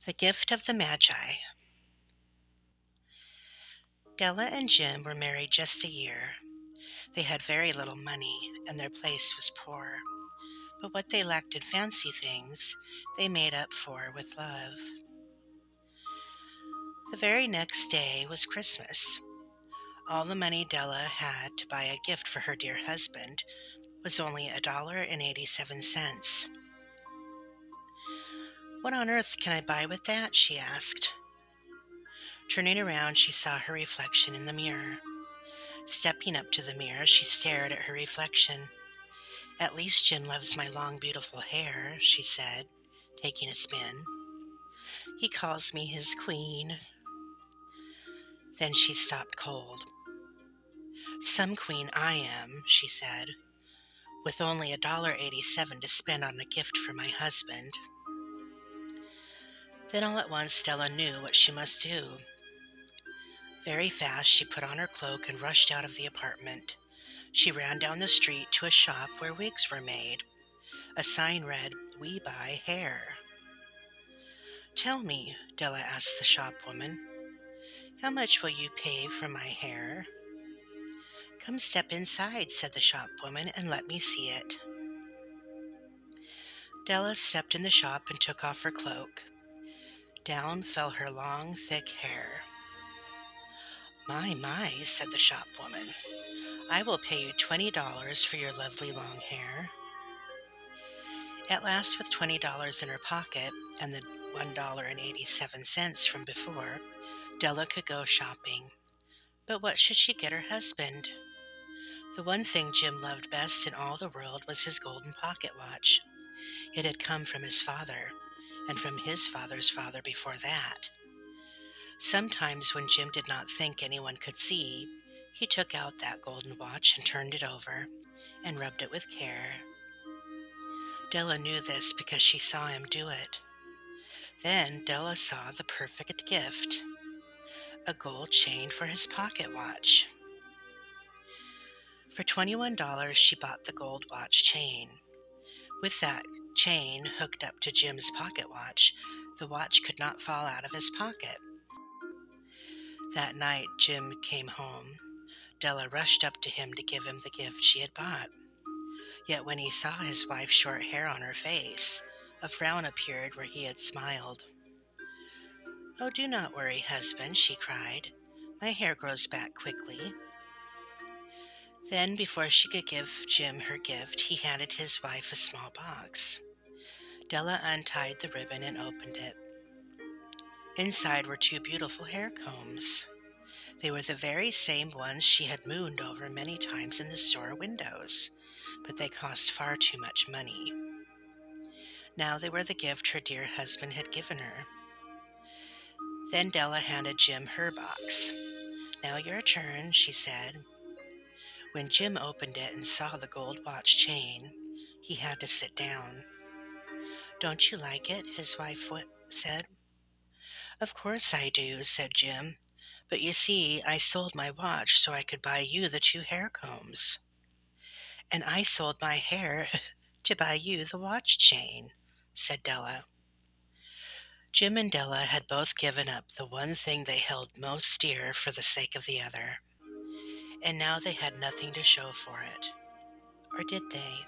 The Gift of the Magi. Della and Jim were married just a year. They had very little money, and their place was poor. But what they lacked in fancy things, they made up for with love. The very next day was Christmas. All the money Della had to buy a gift for her dear husband was only $1.87. "What on earth can I buy with that?" she asked. Turning around, she saw her reflection in the mirror. Stepping up to the mirror, she stared at her reflection. "At least Jim loves my long, beautiful hair," she said, taking a spin. "He calls me his queen." Then she stopped cold. "Some queen I am," she said, "with only $1.87 to spend on a gift for my husband." Then all at once Della knew what she must do. Very fast she put on her cloak and rushed out of the apartment. She ran down the street to a shop where wigs were made. A sign read, "We buy hair." "Tell me," Della asked the shopwoman, "how much will you pay for my hair?" "Come step inside," said the shopwoman, "and let me see it." Della stepped in the shop and took off her cloak. Down fell her long, thick hair. My," said the shopwoman. "I will pay you $20 for your lovely long hair." At last, with $20 in her pocket and the $1.87 from before, Della could go shopping. But what should she get her husband? The one thing Jim loved best in all the world was his golden pocket watch. It had come from his father, and from his father's father before that. Sometimes when Jim did not think anyone could see, he took out that golden watch and turned it over and rubbed it with care. Della knew this because she saw him do it. Then Della saw the perfect gift, a gold chain for his pocket watch. For $21 she bought the gold watch chain. With that chain hooked up to Jim's pocket watch, the watch could not fall out of his pocket. That night Jim came home. Della rushed up to him to give him the gift she had bought. Yet when he saw his wife's short hair on her face, a frown appeared where he had smiled. "Oh, do not worry, husband," she cried. "My hair grows back quickly." Then, before she could give Jim her gift, he handed his wife a small box. Della untied the ribbon and opened it. Inside were two beautiful hair combs. They were the very same ones she had mooned over many times in the store windows, but they cost far too much money. Now they were the gift her dear husband had given her. Then Della handed Jim her box. "Now your turn," she said. When Jim opened it and saw the gold watch chain, he had to sit down. "Don't you like it?" his wife said. "Of course I do," said Jim. "But you see, I sold my watch so I could buy you the two hair combs." "And I sold my hair to buy you the watch chain," said Della. Jim and Della had both given up the one thing they held most dear for the sake of the other. And now they had nothing to show for it. Or did they?